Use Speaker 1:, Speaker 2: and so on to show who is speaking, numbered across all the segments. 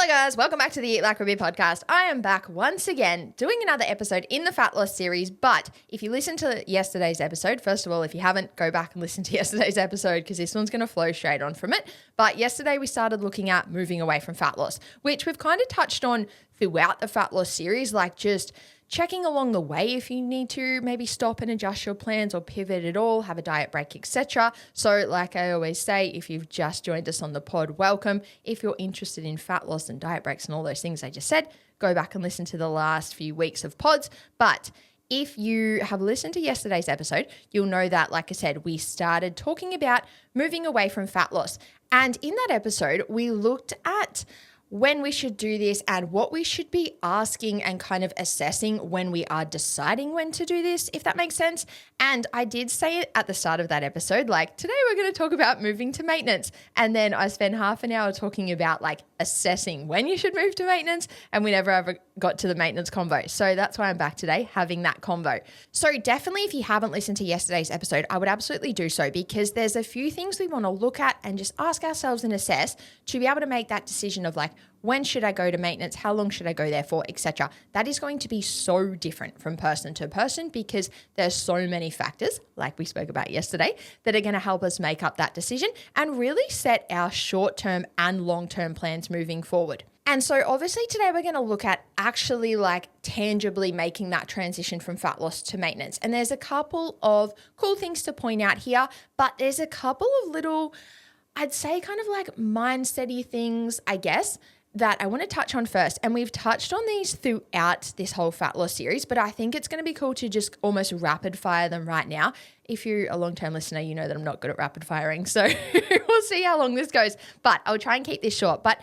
Speaker 1: Hello guys, welcome back to the Eat Like a Beer podcast. I am back once again doing another episode in the fat loss series, but if you listen to yesterday's episode, first of all, if you haven't, go back and listen to yesterday's episode because this one's going to flow straight on from it. But yesterday we started looking at moving away from fat loss, which we've kind of touched on throughout the fat loss series, like just checking along the way if you need to maybe stop and adjust your plans or pivot at all, have a diet break, etc. So like I always say, if you've just joined us on the pod, welcome. If you're interested in fat loss and diet breaks and all those things I just said, go back and listen to the last few weeks of pods. But if you have listened to yesterday's episode, you'll know that, like I said, we started talking about moving away from fat loss. And in that episode, we looked at when we should do this and what we should be asking and kind of assessing when we are deciding when to do this, if that makes sense. And I did say it at the start of that episode, like today we're going to talk about moving to maintenance. And then I spent half an hour talking about like assessing when you should move to maintenance, and we never ever got to the maintenance convo. So that's why I'm back today having that convo. So definitely if you haven't listened to yesterday's episode, I would absolutely do so because there's a few things we want to look at and just ask ourselves and assess to be able to make that decision of like, when should I go to maintenance? How long should I go there for, etc. That is going to be so different from person to person because there's so many factors, like we spoke about yesterday, that are going to help us make up that decision and really set our short-term and long-term plans moving forward. And so obviously today we're going to look at actually like tangibly making that transition from fat loss to maintenance. And there's a couple of cool things to point out here, but there's a couple of little, I'd say kind of like mindset-y things, I guess, that I want to touch on first. And we've touched on these throughout this whole fat loss series, but I think it's going to be cool to just almost rapid fire them right now. If you're a long-term listener, you know that I'm not good at rapid firing. So we'll see how long this goes, but I'll try and keep this short. But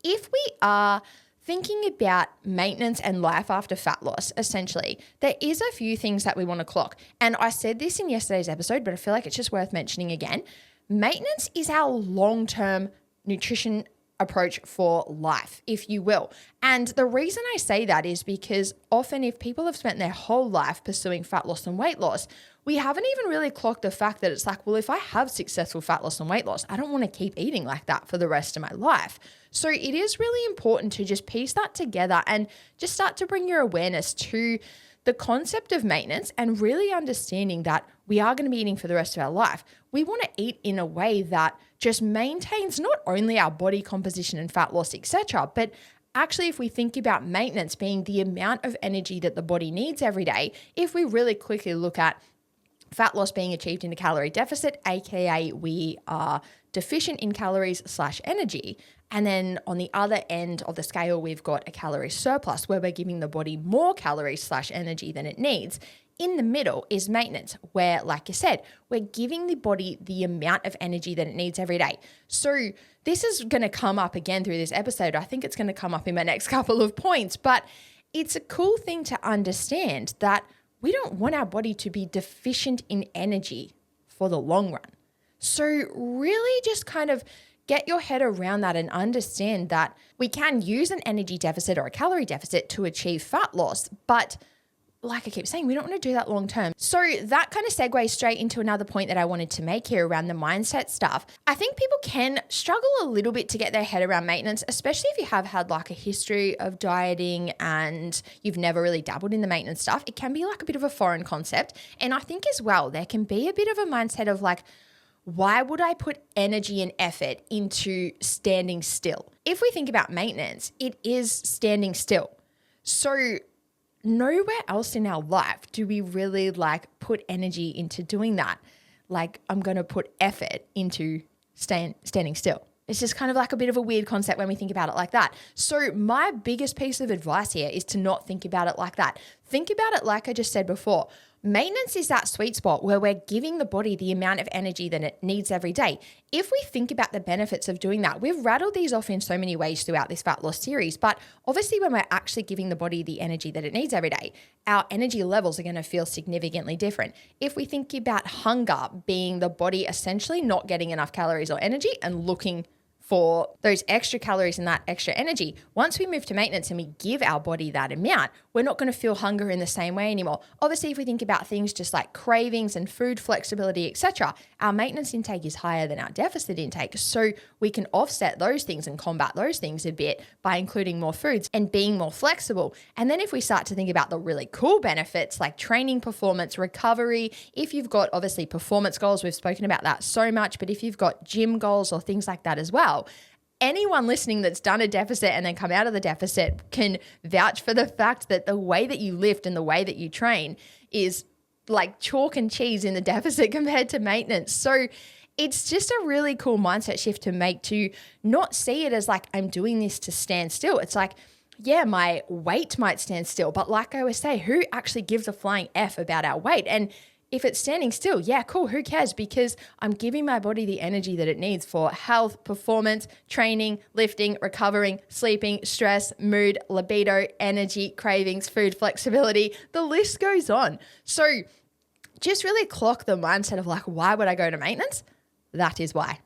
Speaker 1: if we are thinking about maintenance and life after fat loss, essentially, there is a few things that we want to clock. And I said this in yesterday's episode, but I feel like it's just worth mentioning again. Maintenance is our long-term nutrition approach for life, if you will. And the reason I say that is because often if people have spent their whole life pursuing fat loss and weight loss, we haven't even really clocked the fact that it's like, well, if I have successful fat loss and weight loss, I don't want to keep eating like that for the rest of my life. So it is really important to just piece that together and just start to bring your awareness to the concept of maintenance and really understanding that we are going to be eating for the rest of our life. We want to eat in a way that just maintains not only our body composition and fat loss, etc., but actually if we think about maintenance being the amount of energy that the body needs every day, if we really quickly look at fat loss being achieved in a calorie deficit, aka we are deficient in calories / energy. And then on the other end of the scale, we've got a calorie surplus where we're giving the body more calories / energy than it needs. In the middle is maintenance, where, like I said, we're giving the body the amount of energy that it needs every day. So this is going to come up again through this episode. I think it's going to come up in my next couple of points, but it's a cool thing to understand that we don't want our body to be deficient in energy for the long run. So really just kind of get your head around that and understand that we can use an energy deficit or a calorie deficit to achieve fat loss, but like I keep saying, we don't want to do that long term. So that kind of segues straight into another point that I wanted to make here around the mindset stuff. I think people can struggle a little bit to get their head around maintenance, especially if you have had like a history of dieting and you've never really dabbled in the maintenance stuff. It can be like a bit of a foreign concept. And I think as well, there can be a bit of a mindset of like, why would I put energy and effort into standing still? If we think about maintenance, it is standing still. So nowhere else in our life do we really like put energy into doing that. Like I'm going to put effort into standing still. It's just kind of like a bit of a weird concept when we think about it like that. So my biggest piece of advice here is to not think about it like that. Think about it like I just said before. Maintenance is that sweet spot where we're giving the body the amount of energy that it needs every day. If we think about the benefits of doing that, we've rattled these off in so many ways throughout this fat loss series, but obviously when we're actually giving the body the energy that it needs every day, our energy levels are going to feel significantly different. If we think about hunger being the body essentially not getting enough calories or energy and looking for those extra calories and that extra energy. Once we move to maintenance and we give our body that amount, we're not going to feel hunger in the same way anymore. Obviously, if we think about things just like cravings and food flexibility, etc., our maintenance intake is higher than our deficit intake. So we can offset those things and combat those things a bit by including more foods and being more flexible. And then if we start to think about the really cool benefits like training performance, recovery, if you've got obviously performance goals, we've spoken about that so much, but if you've got gym goals or things like that as well, anyone listening that's done a deficit and then come out of the deficit can vouch for the fact that the way that you lift and the way that you train is like chalk and cheese in the deficit compared to maintenance. So it's just a really cool mindset shift to make, to not see it as like, I'm doing this to stand still. It's like, yeah, my weight might stand still, but like I always say, who actually gives a flying F about our weight? And if it's standing still, yeah, cool, who cares? Because I'm giving my body the energy that it needs for health, performance, training, lifting, recovering, sleeping, stress, mood, libido, energy, cravings, food flexibility. The list goes on. So just really clock the mindset of like, why would I go to maintenance? That is why.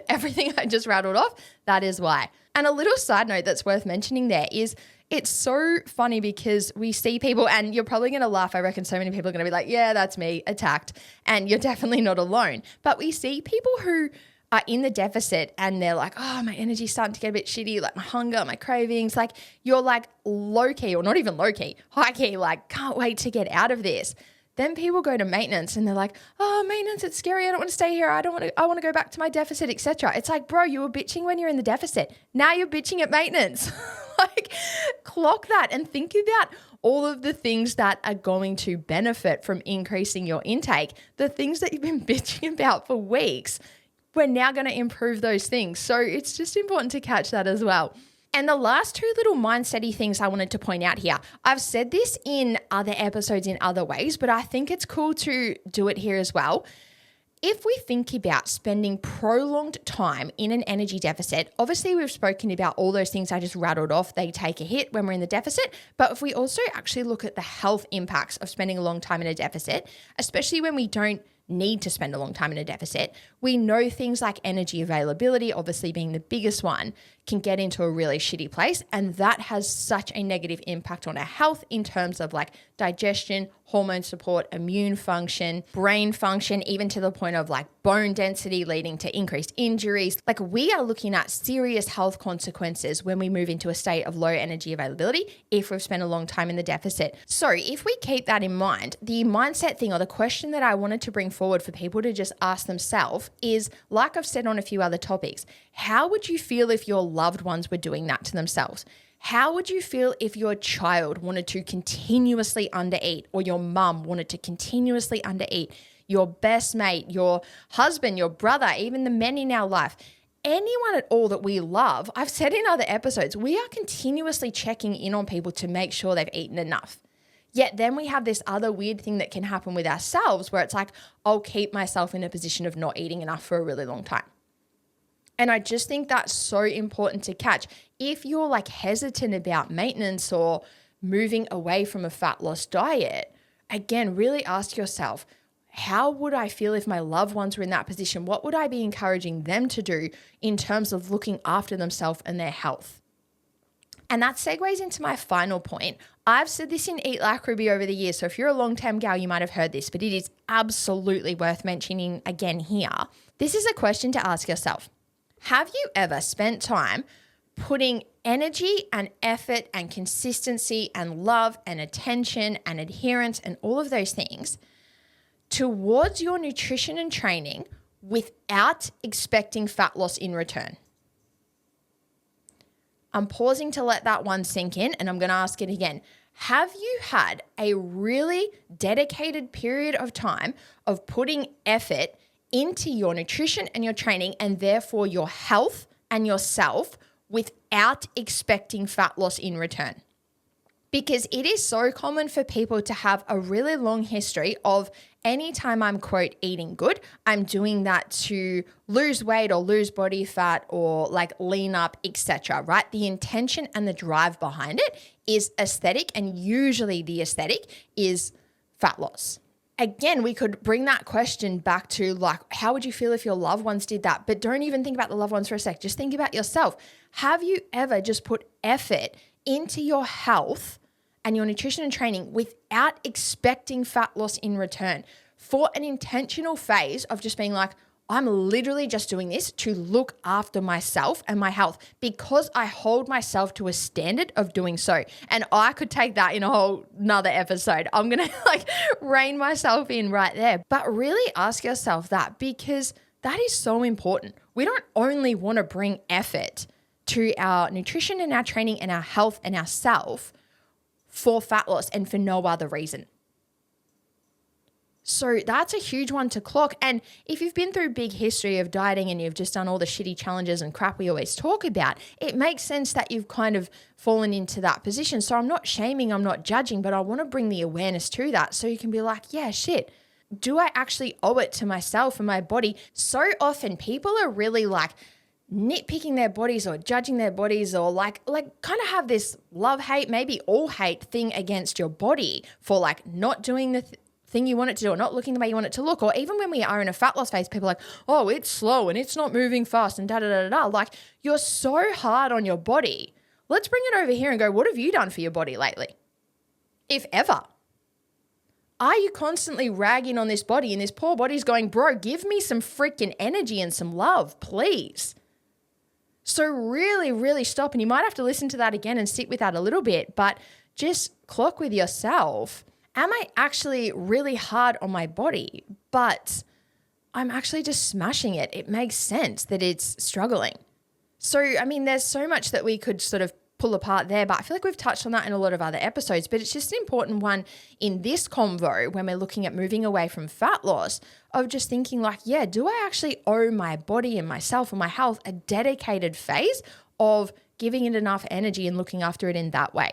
Speaker 1: Everything I just rattled off, that is why. And a little side note that's worth mentioning there is it's so funny because we see people, and you're probably going to laugh. I reckon so many people are going to be like, yeah, that's me, attacked. And you're definitely not alone. But we see people who are in the deficit and they're like, oh, my energy's starting to get a bit shitty, like my hunger, my cravings. Like you're like low key, or not even low key, high key, like can't wait to get out of this. Then people go to maintenance and they're like, oh, maintenance, it's scary. I don't want to stay here. I want to go back to my deficit, etc. It's like, bro, you were bitching when you're in the deficit. Now you're bitching at maintenance. Like, clock that and think about all of the things that are going to benefit from increasing your intake. The things that you've been bitching about for weeks, we're now going to improve those things. So it's just important to catch that as well. And the last two little mindset-y things I wanted to point out here, I've said this in other episodes in other ways, but I think it's cool to do it here as well. If we think about spending prolonged time in an energy deficit, obviously we've spoken about all those things I just rattled off. They take a hit when we're in the deficit. But if we also actually look at the health impacts of spending a long time in a deficit, especially when we don't need to spend a long time in a deficit, we know things like energy availability, obviously being the biggest one, can get into a really shitty place. And that has such a negative impact on our health in terms of like digestion, hormone support, immune function, brain function, even to the point of like bone density leading to increased injuries. Like we are looking at serious health consequences when we move into a state of low energy availability if we've spent a long time in the deficit. So if we keep that in mind, the mindset thing, or the question that I wanted to bring forward for people to just ask themselves is, like I've said on a few other topics, how would you feel if your loved ones were doing that to themselves? How would you feel if your child wanted to continuously undereat, or your mum wanted to continuously undereat, your best mate, your husband, your brother, even the men in our life, anyone at all that we love? I've said in other episodes, we are continuously checking in on people to make sure they've eaten enough. Yet then we have this other weird thing that can happen with ourselves where it's like, I'll keep myself in a position of not eating enough for a really long time. And I just think that's so important to catch. If you're like hesitant about maintenance or moving away from a fat loss diet, again, really ask yourself, how would I feel if my loved ones were in that position? What would I be encouraging them to do in terms of looking after themselves and their health? And that segues into my final point. I've said this in Eat Like Ruby over the years, so if you're a long-term gal, you might have heard this, but it is absolutely worth mentioning again here. This is a question to ask yourself. Have you ever spent time putting energy and effort and consistency and love and attention and adherence and all of those things towards your nutrition and training without expecting fat loss in return? I'm pausing to let that one sink in, and I'm going to ask it again. Have you had a really dedicated period of time of putting effort into your nutrition and your training, and therefore your health and yourself, without expecting fat loss in return? Because it is so common for people to have a really long history of anytime I'm, quote, eating good, I'm doing that to lose weight or lose body fat or like lean up, etc., right? The intention and the drive behind it is aesthetic, and usually the aesthetic is fat loss. again, we could bring that question back to like, how would you feel if your loved ones did that? But don't even think about the loved ones for a sec. Just think about yourself. Have you ever just put effort into your health and your nutrition and training without expecting fat loss in return, for an intentional phase of just being like, I'm literally just doing this to look after myself and my health because I hold myself to a standard of doing so. And I could take that in a whole nother episode. I'm going to like rein myself in right there. But really ask yourself that, because that is so important. We don't only want to bring effort to our nutrition and our training and our health and our self for fat loss and for no other reason. So that's a huge one to clock. And if you've been through big history of dieting and you've just done all the shitty challenges and crap we always talk about, it makes sense that you've kind of fallen into that position. So I'm not shaming, I'm not judging, but I want to bring the awareness to that so you can be like, yeah, shit, do I actually owe it to myself and my body? So often people are really like nitpicking their bodies or judging their bodies or like kind of have this love-hate, maybe all hate thing against your body for like not doing the thing you want it to do or not looking the way you want it to look. Or even when we are in a fat loss phase, people are like, oh, it's slow and it's not moving fast and da-da-da-da-da. Like, you're so hard on your body. Let's bring it over here and go, what have you done for your body lately? If ever. Are you constantly ragging on this body and this poor body's going, bro, give me some freaking energy and some love, please? So really, really stop. And you might have to listen to that again and sit with that a little bit, but just clock with yourself. Am I actually really hard on my body, but I'm actually just smashing it? It makes sense that it's struggling. So, I mean, there's so much that we could sort of pull apart there, but I feel like we've touched on that in a lot of other episodes, but it's just an important one in this convo when we're looking at moving away from fat loss, of just thinking like, yeah, do I actually owe my body and myself and my health a dedicated phase of giving it enough energy and looking after it in that way?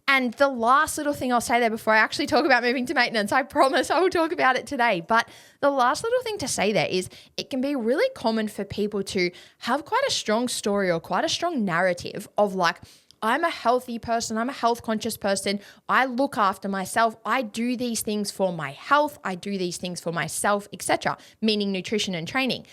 Speaker 1: And the last little thing I'll say there before I actually talk about moving to maintenance, I promise I will talk about it today. But the last little thing to say there is it can be really common for people to have quite a strong story or quite a strong narrative of like, I'm a healthy person, I'm a health conscious person, I look after myself, I do these things for my health, I do these things for myself, etc., meaning nutrition and training.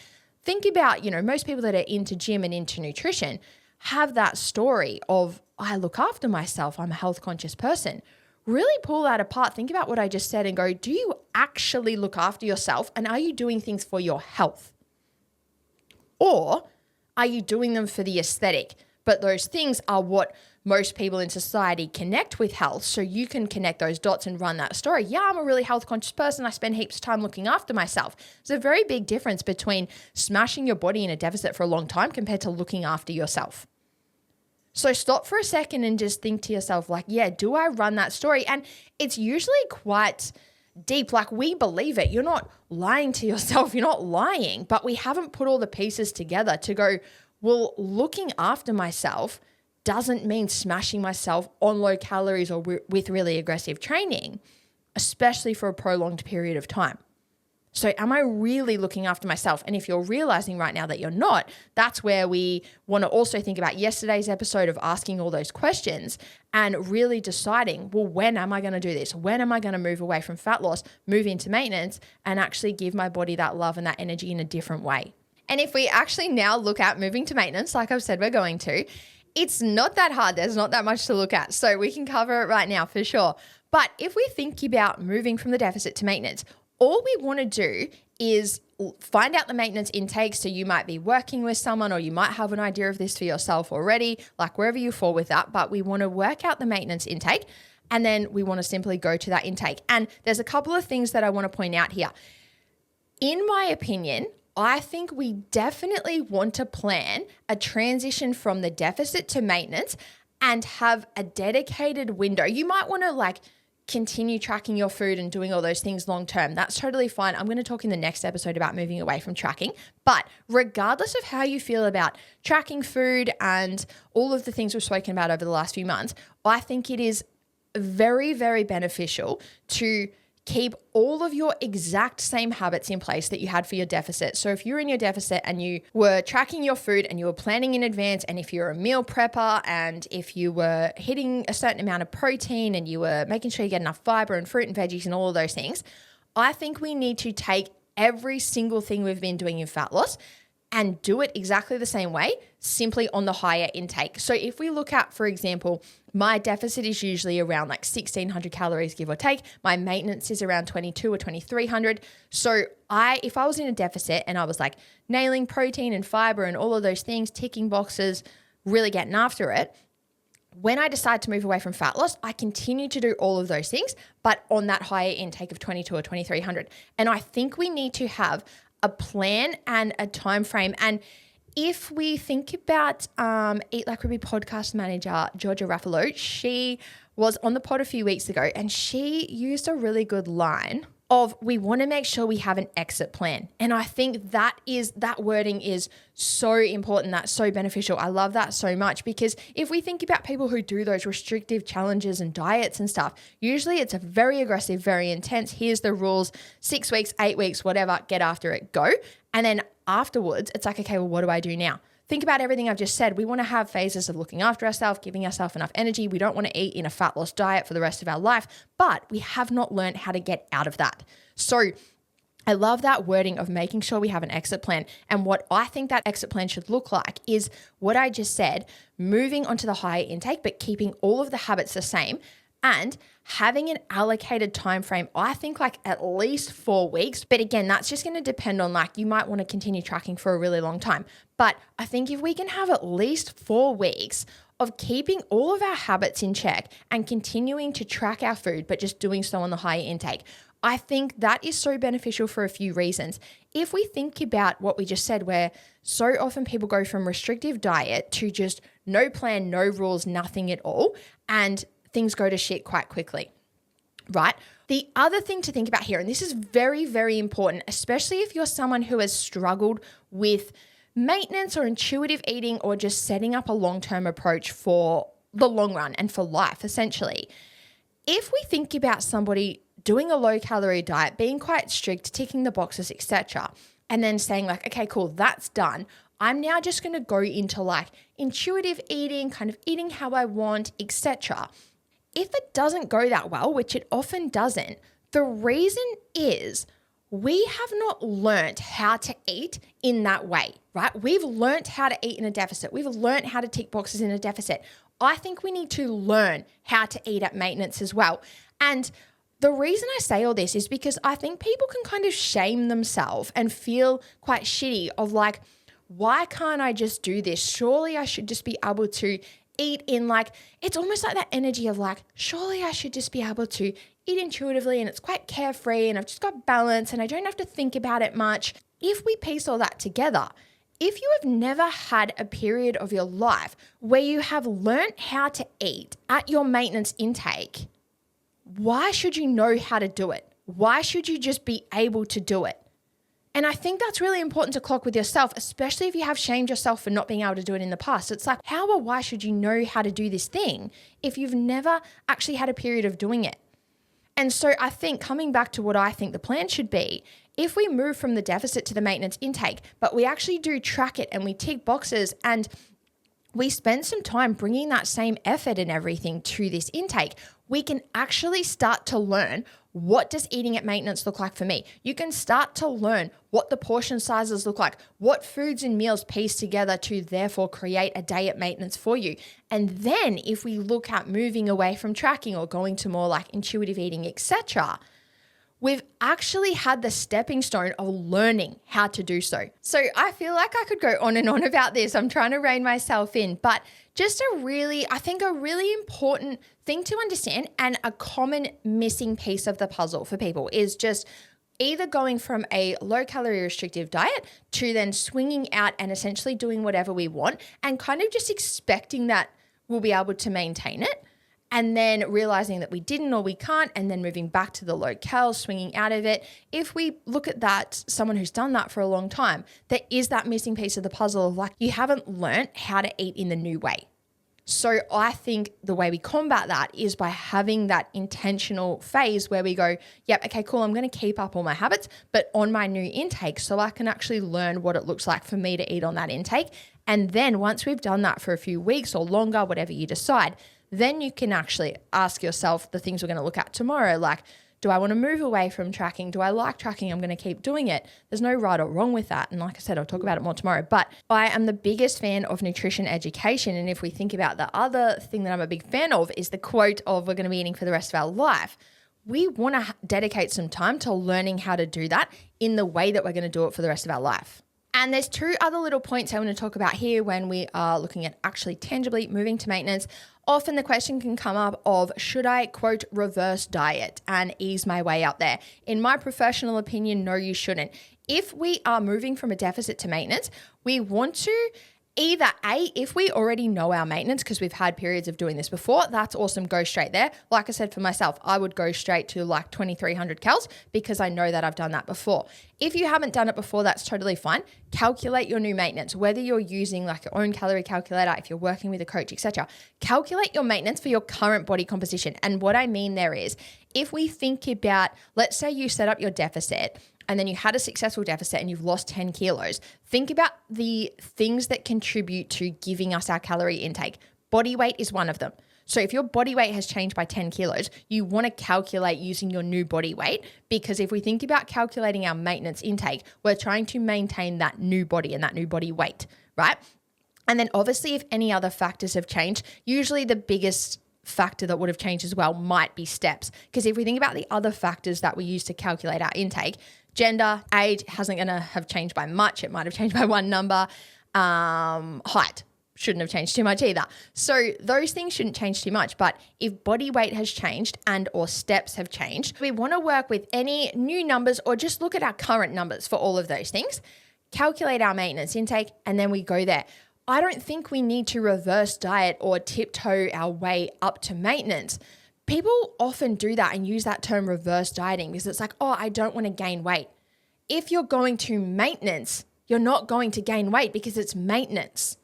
Speaker 1: Think about, most people that are into gym and into nutrition have that story of, I look after myself, I'm a health conscious person. Really pull that apart. Think about what I just said and go, do you actually look after yourself, and are you doing things for your health? Or are you doing them for the aesthetic? But those things are what most people in society connect with health. So you can connect those dots and run that story. Yeah, I'm a really health conscious person. I spend heaps of time looking after myself. There's a very big difference between smashing your body in a deficit for a long time compared to looking after yourself. So stop for a second and just think to yourself like, yeah, do I run that story? And it's usually quite deep. Like, we believe it. You're not lying to yourself. You're not lying, but we haven't put all the pieces together to go, well, looking after myself doesn't mean smashing myself on low calories or with really aggressive training, especially for a prolonged period of time. So am I really looking after myself? And if you're realizing right now that you're not, that's where we want to also think about yesterday's episode of asking all those questions and really deciding, well, when am I going to do this? When am I going to move away from fat loss, move into maintenance, and actually give my body that love and that energy in a different way? And if we actually now look at moving to maintenance, like I've said we're going to, it's not that hard. There's not that much to look at. So we can cover it right now for sure. But if we think about moving from the deficit to maintenance, all we want to do is find out the maintenance intake. So you might be working with someone, or you might have an idea of this for yourself already, like wherever you fall with that. But we want to work out the maintenance intake, and then we want to simply go to that intake. And there's a couple of things that I want to point out here. In my opinion, I think we definitely want to plan a transition from the deficit to maintenance and have a dedicated window. You might want to continue tracking your food and doing all those things long term. That's totally fine. I'm going to talk in the next episode about moving away from tracking. But regardless of how you feel about tracking food and all of the things we've spoken about over the last few months, I think it is very, very beneficial to keep all of your exact same habits in place that you had for your deficit. So if you're in your deficit and you were tracking your food and you were planning in advance, and if you're a meal prepper, and if you were hitting a certain amount of protein and you were making sure you get enough fiber and fruit and veggies and all of those things, I think we need to take every single thing we've been doing in fat loss and do it exactly the same way, simply on the higher intake. So if we look at, for example, my deficit is usually around like 1,600 calories, give or take. My maintenance is around 2,200 or 2,300. So if I was in a deficit and I was like nailing protein and fiber and all of those things, ticking boxes, really getting after it, when I decide to move away from fat loss, I continue to do all of those things, but on that higher intake of 2,200 or 2,300. And I think we need to have a plan and a time frame. And if we think about Eat Like Ruby podcast manager, Georgia Raffalo, she was on the pod a few weeks ago and she used a really good line of, we want to make sure we have an exit plan. And I think that wording is so important. That's so beneficial. I love that so much, because if we think about people who do those restrictive challenges and diets and stuff, usually it's a very aggressive, very intense. Here's the rules, 6 weeks, 8 weeks, whatever, get after it, go. And then afterwards, it's like, okay, well, what do I do now? Think about everything I've just said. We want to have phases of looking after ourselves, giving ourselves enough energy. We don't want to eat in a fat loss diet for the rest of our life, but we have not learned how to get out of that. So I love that wording of making sure we have an exit plan. And what I think that exit plan should look like is what I just said, moving onto the higher intake, but keeping all of the habits the same and having an allocated time frame. I think like at least 4 weeks. But again, that's just going to depend on, like, you might want to continue tracking for a really long time. But I think if we can have at least 4 weeks of keeping all of our habits in check and continuing to track our food, but just doing so on the higher intake, I think that is so beneficial for a few reasons. If we think about what we just said, where so often people go from restrictive diet to just no plan, no rules, nothing at all, and things go to shit quite quickly, right? The other thing to think about here, and this is very, very important, especially if you're someone who has struggled with maintenance or intuitive eating or just setting up a long-term approach for the long run and for life, essentially. If we think about somebody doing a low-calorie diet, being quite strict, ticking the boxes, etc., and then saying like, okay, cool, that's done. I'm now just going to go into like intuitive eating, kind of eating how I want, etc. If it doesn't go that well, which it often doesn't, the reason is we have not learnt how to eat in that way, right? We've learnt how to eat in a deficit. We've learnt how to tick boxes in a deficit. I think we need to learn how to eat at maintenance as well. And the reason I say all this is because I think people can kind of shame themselves and feel quite shitty of like, why can't I just do this? Surely I should just be able to eat in like, it's almost like that energy of like, surely I should just be able to eat intuitively and it's quite carefree and I've just got balance and I don't have to think about it much. If we piece all that together, if you have never had a period of your life where you have learnt how to eat at your maintenance intake, why should you know how to do it? Why should you just be able to do it? And I think that's really important to clock with yourself, especially if you have shamed yourself for not being able to do it in the past. It's like, how or why should you know how to do this thing if you've never actually had a period of doing it? And so I think coming back to what I think the plan should be, if we move from the deficit to the maintenance intake, but we actually do track it and we tick boxes and we spend some time bringing that same effort and everything to this intake, we can actually start to learn, what does eating at maintenance look like for me? You can start to learn what the portion sizes look like, what foods and meals piece together to therefore create a day at maintenance for you. And then if we look at moving away from tracking or going to more like intuitive eating, etc., we've actually had the stepping stone of learning how to do so. So I feel like I could go on and on about this. I'm trying to rein myself in, but just a really important thing to understand and a common missing piece of the puzzle for people is just either going from a low-calorie restrictive diet to then swinging out and essentially doing whatever we want and kind of just expecting that we'll be able to maintain it. And then realizing that we didn't or we can't, and then moving back to the low cal, swinging out of it. If we look at that, someone who's done that for a long time, there is that missing piece of the puzzle of like, you haven't learnt how to eat in the new way. So I think the way we combat that is by having that intentional phase where we go, yep, okay, cool, I'm going to keep up all my habits, but on my new intake, so I can actually learn what it looks like for me to eat on that intake. And then once we've done that for a few weeks or longer, whatever you decide, then you can actually ask yourself the things we're going to look at tomorrow, like, Do I want to move away from tracking? Do I like tracking? I'm going to keep doing it. There's no right or wrong with that. And like I said, I'll talk about it more tomorrow. But I am the biggest fan of nutrition education. And if we think about the other thing that I'm a big fan of is the quote of we're going to be eating for the rest of our life. We want to dedicate some time to learning how to do that in the way that we're going to do it for the rest of our life. And there's two other little points I want to talk about here when we are looking at actually tangibly moving to maintenance. Often the question can come up of, should I, quote, reverse diet and ease my way up there? In my professional opinion, no, you shouldn't. If we are moving from a deficit to maintenance, we want to either A, if we already know our maintenance because we've had periods of doing this before, that's awesome, go straight there. Like I said for myself, I would go straight to like 2,300 calories because I know that I've done that before. If you haven't done it before, that's totally fine. Calculate your new maintenance, whether you're using like your own calorie calculator, if you're working with a coach, etc. Calculate your maintenance for your current body composition. And what I mean there is, if we think about, let's say you set up your deficit and then you had a successful deficit and you've lost 10 kilos, think about the things that contribute to giving us our calorie intake. Body weight is one of them. So if your body weight has changed by 10 kilos, you want to calculate using your new body weight, because if we think about calculating our maintenance intake, we're trying to maintain that new body and that new body weight, right? And then obviously if any other factors have changed, usually the biggest factor that would have changed as well might be steps. Because if we think about the other factors that we use to calculate our intake, gender, age hasn't going to have changed by much. It might have changed by one number. Height shouldn't have changed too much either. So those things shouldn't change too much. But if body weight has changed and or steps have changed, we want to work with any new numbers or just look at our current numbers for all of those things, calculate our maintenance intake, and then we go there. I don't think we need to reverse diet or tiptoe our way up to maintenance. People often do that and use that term reverse dieting because it's like, oh, I don't want to gain weight. If you're going to maintenance, you're not going to gain weight because it's maintenance.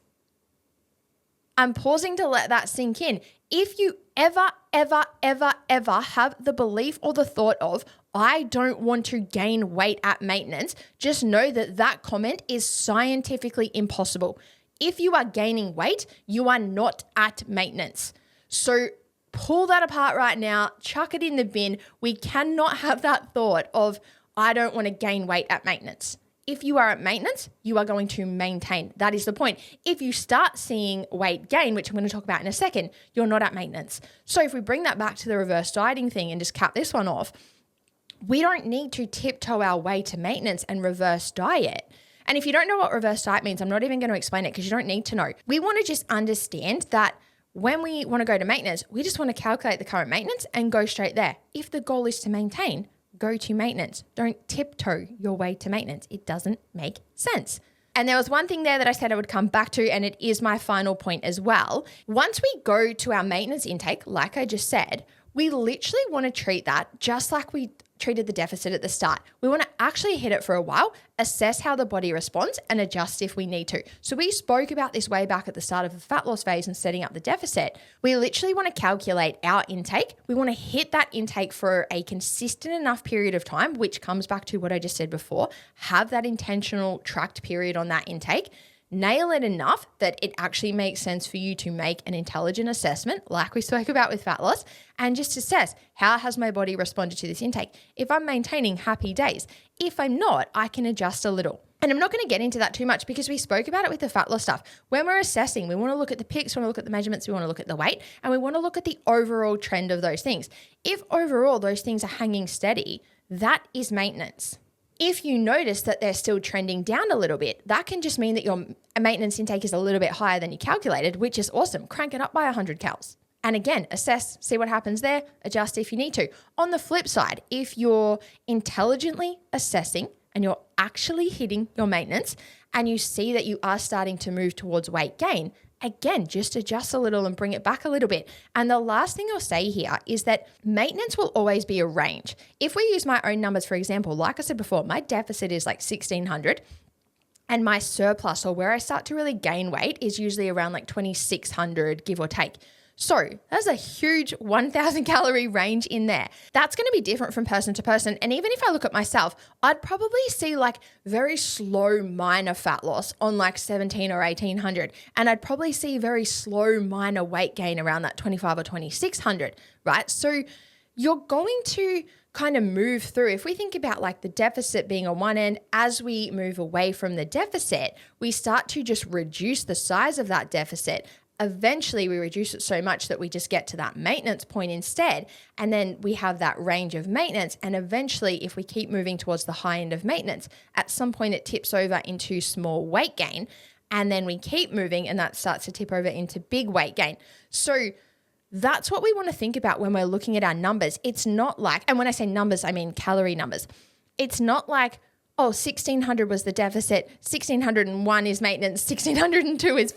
Speaker 1: I'm pausing to let that sink in. If you ever have the belief or the thought of, I don't want to gain weight at maintenance, just know that that comment is scientifically impossible. If you are gaining weight, you are not at maintenance. So pull that apart right now, chuck it in the bin. We cannot have that thought of, I don't want to gain weight at maintenance. If you are at maintenance, you are going to maintain. That is the point. If you start seeing weight gain, which I'm going to talk about in a second, you're not at maintenance. So if we bring that back to the reverse dieting thing and just cap this one off, we don't need to tiptoe our way to maintenance and reverse diet. And if you don't know what reverse diet means, I'm not even going to explain it because you don't need to know. We want to just understand that when we want to go to maintenance, we just want to calculate the current maintenance and go straight there. If the goal is to maintain, go to maintenance. Don't tiptoe your way to maintenance. It doesn't make sense. And there was one thing there that I said I would come back to, and it is my final point as well. Once we go to our maintenance intake, like I just said, we literally want to treat that just like we treated the deficit at the start. We want to actually hit it for a while, assess how the body responds, and adjust if we need to. So we spoke about this way back at the start of the fat loss phase and setting up the deficit. We literally want to calculate our intake. We want to hit that intake for a consistent enough period of time, which comes back to what I just said before. Have that intentional tracked period on that intake. Nail it enough that it actually makes sense for you to make an intelligent assessment, like we spoke about with fat loss, and just assess, how has my body responded to this intake? If I'm maintaining, happy days. If I'm not, I can adjust a little. And I'm not going to get into that too much because we spoke about it with the fat loss stuff. When we're assessing, we want to look at the pics, we want to look at the measurements, we want to look at the weight, and we want to look at the overall trend of those things. If overall those things are hanging steady, that is maintenance. If you notice that they're still trending down a little bit, that can just mean that your maintenance intake is a little bit higher than you calculated, which is awesome. Crank it up by 100 calories. And again, assess, see what happens there, adjust if you need to. On the flip side, if you're intelligently assessing and you're actually hitting your maintenance and you see that you are starting to move towards weight gain, again, just adjust a little and bring it back a little bit. And the last thing I'll say here is that maintenance will always be a range. If we use my own numbers, for example, like I said before, my deficit is like 1,600 and my surplus, or where I start to really gain weight, is usually around like 2,600, give or take. So there's a huge 1,000 calorie range in there. That's going to be different from person to person. And even if I look at myself, I'd probably see like very slow minor fat loss on like 1,700 or 1,800. And I'd probably see very slow minor weight gain around that 2,500 or 2,600, right? So you're going to kind of move through. If we think about like the deficit being on one end, as we move away from the deficit, we start to just reduce the size of that deficit. Eventually, we reduce it so much that we just get to that maintenance point instead. And then we have that range of maintenance. And eventually, if we keep moving towards the high end of maintenance, at some point it tips over into small weight gain. And then we keep moving and that starts to tip over into big weight gain. So that's what we want to think about when we're looking at our numbers. It's not like, and when I say numbers, I mean calorie numbers. It's not like, oh, 1600 was the deficit, 1601 is maintenance, 1602 is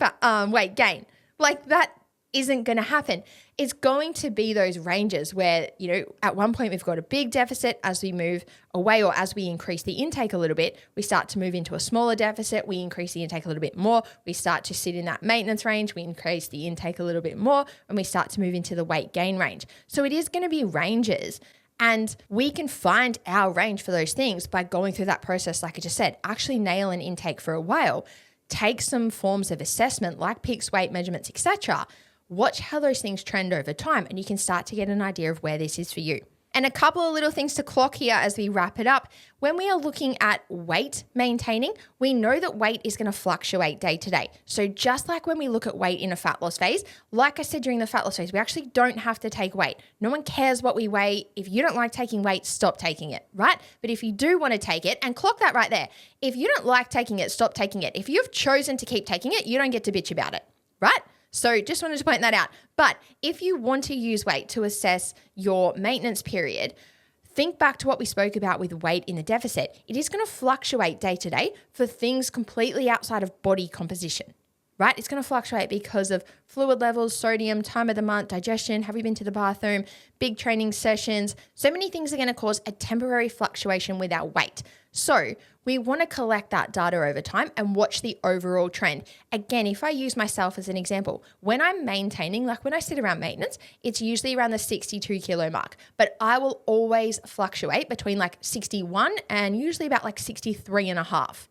Speaker 1: weight gain. Like that isn't going to happen. It's going to be those ranges where, at one point we've got a big deficit. As we move away or as we increase the intake a little bit, we start to move into a smaller deficit. We increase the intake a little bit more. We start to sit in that maintenance range. We increase the intake a little bit more and we start to move into the weight gain range. So it is going to be ranges. And we can find our range for those things by going through that process, like I just said, actually nail an intake for a while, take some forms of assessment like peaks, weight measurements, etc. Watch how those things trend over time and you can start to get an idea of where this is for you. And a couple of little things to clock here as we wrap it up. When we are looking at weight maintaining, we know that weight is going to fluctuate day to day. So just like when we look at weight in a fat loss phase, like I said during the fat loss phase, we actually don't have to take weight. No one cares what we weigh. If you don't like taking weight, stop taking it, right? But if you do want to take it, and clock that right there. If you don't like taking it, stop taking it. If you've chosen to keep taking it, you don't get to bitch about it, right? So just wanted to point that out. But if you want to use weight to assess your maintenance period, think back to what we spoke about with weight in the deficit. It is going to fluctuate day to day for things completely outside of body composition, right? It's going to fluctuate because of fluid levels, sodium, time of the month, digestion, have you been to the bathroom, big training sessions. So many things are going to cause a temporary fluctuation with our weight. So we want to collect that data over time and watch the overall trend. Again, if I use myself as an example, when I'm maintaining, like when I sit around maintenance, it's usually around the 62 kilo mark, but I will always fluctuate between like 61 and usually about like 63 and a half.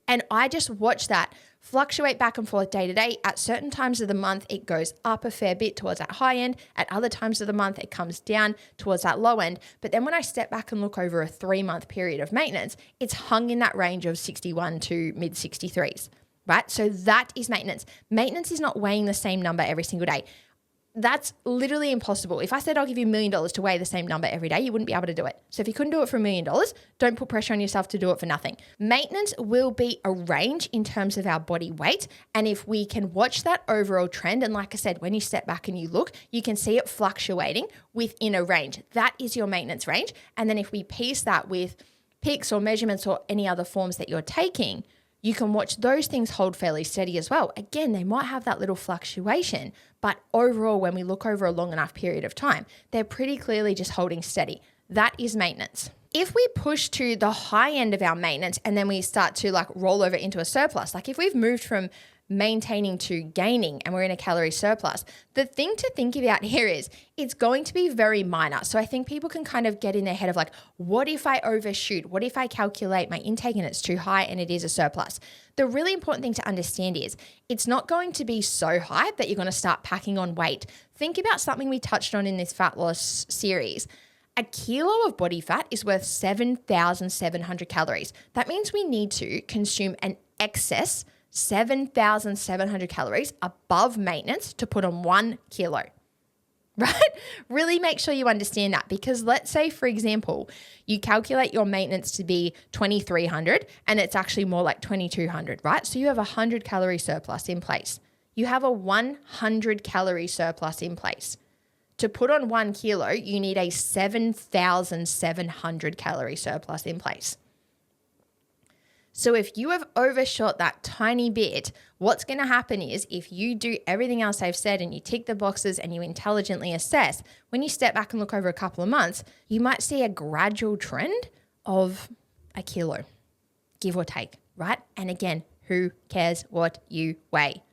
Speaker 1: And I just watch that fluctuate back and forth day to day. At certain times of the month, it goes up a fair bit towards that high end. At other times of the month, it comes down towards that low end. But then when I step back and look over a 3-month period of maintenance, it's hung in that range of 61 to mid 63s, right? So that is maintenance. Maintenance is not weighing the same number every single day. That's literally impossible. If I said I'll give you $1 million to weigh the same number every day, you wouldn't be able to do it. So if you couldn't do it for $1 million, don't put pressure on yourself to do it for nothing. Maintenance will be a range in terms of our body weight. And if we can watch that overall trend, and like I said, when you step back and you look, you can see it fluctuating within a range. That is your maintenance range. And then if we piece that with pics or measurements or any other forms that you're taking, you can watch those things hold fairly steady as well. Again, they might have that little fluctuation, but overall, when we look over a long enough period of time, they're pretty clearly just holding steady. That is maintenance. If we push to the high end of our maintenance and then we start to like roll over into a surplus, like if we've moved from maintaining to gaining and we're in a calorie surplus, the thing to think about here is it's going to be very minor. So I think people can kind of get in their head of like, what if I overshoot? What if I calculate my intake and it's too high and it is a surplus? The really important thing to understand is it's not going to be so high that you're going to start packing on weight. Think about something we touched on in this fat loss series. A kilo of body fat is worth 7,700 calories. That means we need to consume an excess 7,700 calories above maintenance to put on 1 kilo, right? Really make sure you understand that, because let's say, for example, you calculate your maintenance to be 2,300 and it's actually more like 2,200, right? So you have a 100 calorie surplus in place. You have a 100 calorie surplus in place. To put on 1 kilo, you need a 7,700 calorie surplus in place. So if you have overshot that tiny bit, what's going to happen is if you do everything else I've said and you tick the boxes and you intelligently assess, when you step back and look over a couple of months, you might see a gradual trend of a kilo, give or take, right? And again, who cares what you weigh?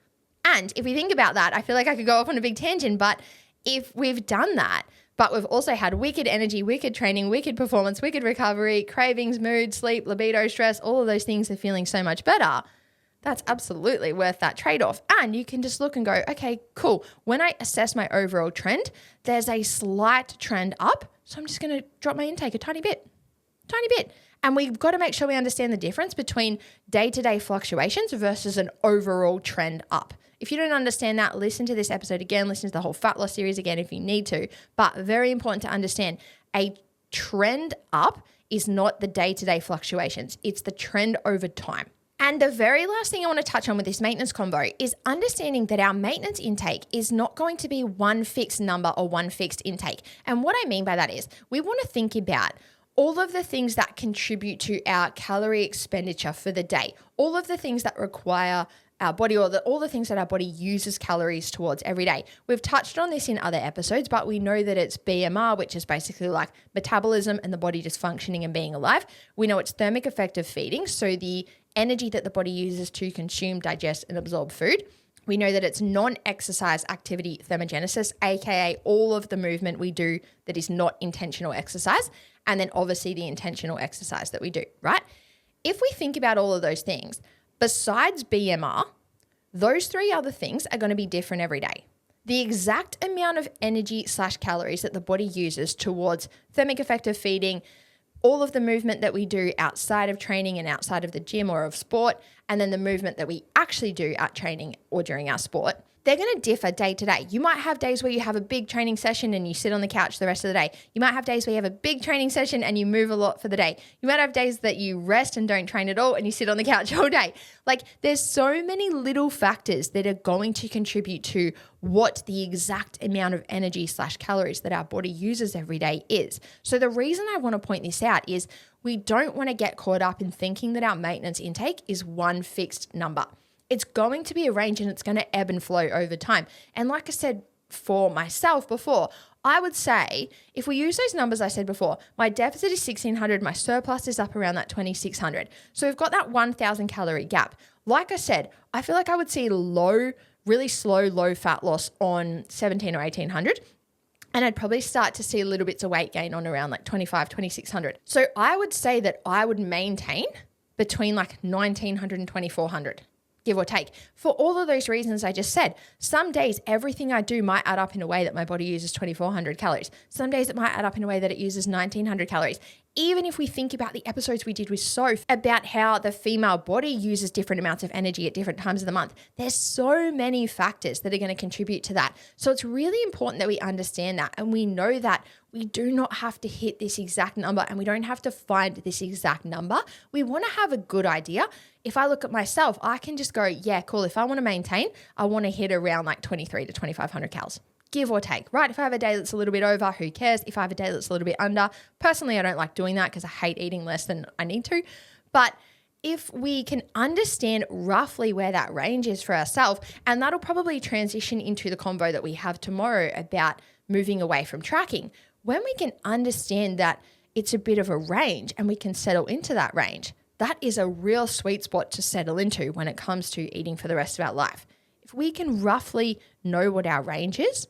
Speaker 1: And if we think about that, I feel like I could go off on a big tangent, but if we've done that, but we've also had wicked energy, wicked training, wicked performance, wicked recovery, cravings, mood, sleep, libido, stress, all of those things are feeling so much better, that's absolutely worth that trade-off. And you can just look and go, okay, cool. When I assess my overall trend, there's a slight trend up. So I'm just going to drop my intake a tiny bit. And we've got to make sure we understand the difference between day-to-day fluctuations versus an overall trend up. If you don't understand that, listen to this episode again, listen to the whole fat loss series again if you need to. But very important to understand, a trend up is not the day-to-day fluctuations. It's the trend over time. And the very last thing I want to touch on with this maintenance convo is understanding that our maintenance intake is not going to be one fixed number or one fixed intake. And what I mean by that is we want to think about all of the things that contribute to our calorie expenditure for the day, all of the things that require our body or all the things that our body uses calories towards every day. We've touched on this in other episodes, but we know that it's BMR, which is basically like metabolism and the body just functioning and being alive. We know it's thermic effective feeding, so the energy that the body uses to consume, digest, and absorb food. We know that it's non-exercise activity thermogenesis, aka all of the movement we do that is not intentional exercise, and then obviously the intentional exercise that we do, right? If we think about all of those things, besides BMR, those three other things are going to be different every day. The exact amount of energy / calories that the body uses towards thermic effective feeding, all of the movement that we do outside of training and outside of the gym or of sport, and then the movement that we actually do at training or during our sport, they're going to differ day to day. You might have days where you have a big training session and you sit on the couch the rest of the day. You might have days where you have a big training session and you move a lot for the day. You might have days that you rest and don't train at all and you sit on the couch all day. Like, there's so many little factors that are going to contribute to what the exact amount of energy / calories that our body uses every day is. So the reason I want to point this out is we don't want to get caught up in thinking that our maintenance intake is one fixed number. It's going to be a range and it's going to ebb and flow over time. And like I said for myself before, I would say if we use those numbers I said before, my deficit is 1,600, my surplus is up around that 2,600. So we've got that 1,000 calorie gap. Like I said, I feel like I would see really slow, low fat loss on 1,700 or 1,800. And I'd probably start to see a little bits of weight gain on around like 2,600. So I would say that I would maintain between like 1,900 and 2,400. Give or take. For all of those reasons I just said, some days everything I do might add up in a way that my body uses 2,400 calories. Some days it might add up in a way that it uses 1,900 calories. Even if we think about the episodes we did with Soph about how the female body uses different amounts of energy at different times of the month, there's so many factors that are going to contribute to that. So it's really important that we understand that and we know that we do not have to hit this exact number and we don't have to find this exact number. We want to have a good idea. If I look at myself, I can just go, yeah, cool. If I want to maintain, I want to hit around like 23 to 2,500 calories. Give or take, right? If I have a day that's a little bit over, who cares? If I have a day that's a little bit under, personally, I don't like doing that because I hate eating less than I need to. But if we can understand roughly where that range is for ourselves, and that'll probably transition into the convo that we have tomorrow about moving away from tracking. When we can understand that it's a bit of a range and we can settle into that range, that is a real sweet spot to settle into when it comes to eating for the rest of our life. If we can roughly know what our range is,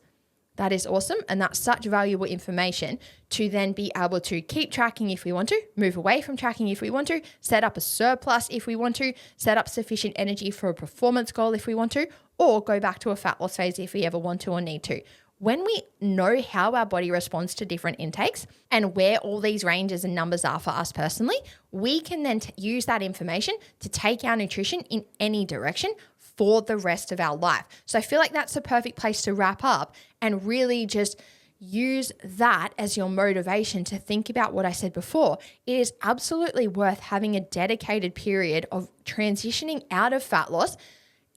Speaker 1: that is awesome. And that's such valuable information to then be able to keep tracking if we want to, move away from tracking if we want to, set up a surplus if we want to, set up sufficient energy for a performance goal if we want to, or go back to a fat loss phase if we ever want to or need to. When we know how our body responds to different intakes and where all these ranges and numbers are for us personally, we can then use that information to take our nutrition in any direction for the rest of our life. So I feel like that's the perfect place to wrap up and really just use that as your motivation to think about what I said before. It is absolutely worth having a dedicated period of transitioning out of fat loss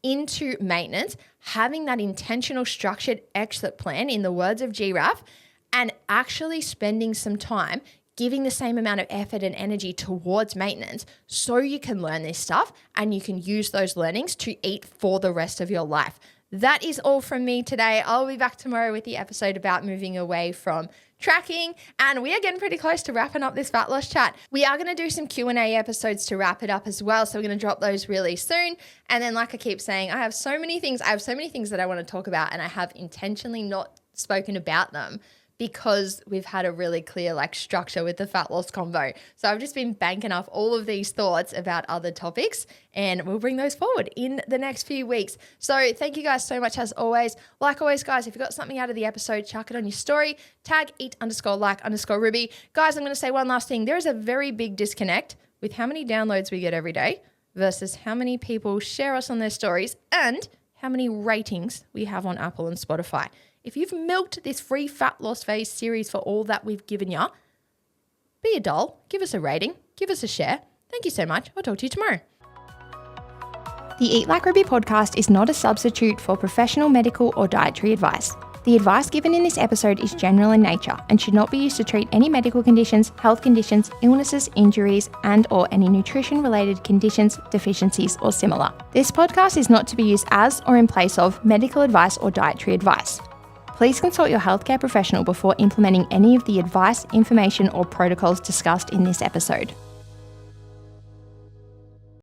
Speaker 1: into maintenance, having that intentional structured exit plan in the words of Giraffe, and actually spending some time giving the same amount of effort and energy towards maintenance so you can learn this stuff and you can use those learnings to eat for the rest of your life. That is all from me today. I'll be back tomorrow with the episode about moving away from tracking, and we are getting pretty close to wrapping up this fat loss chat. We are going to do some Q&A episodes to wrap it up as well, so we're going to drop those really soon. And then, like I keep saying, I have so many things that I want to talk about, and I have intentionally not spoken about them because we've had a really clear structure with the fat loss convo. So I've just been banking up all of these thoughts about other topics, and we'll bring those forward in the next few weeks. So thank you guys so much as always. Like always, guys, if you got something out of the episode, chuck it on your story, tag eat_like_Ruby. Guys, I'm going to say one last thing. There is a very big disconnect with how many downloads we get every day versus how many people share us on their stories and how many ratings we have on Apple and Spotify. If you've milked this free fat loss phase series for all that we've given you, be a doll, give us a rating, give us a share. Thank you so much. I'll talk to you tomorrow. The Eat Like Ruby podcast is not a substitute for professional medical or dietary advice. The advice given in this episode is general in nature and should not be used to treat any medical conditions, health conditions, illnesses, injuries, and/or any nutrition-related conditions, deficiencies, or similar. This podcast is not to be used as or in place of medical advice or dietary advice. Please consult your healthcare professional before implementing any of the advice, information, or protocols discussed in this episode.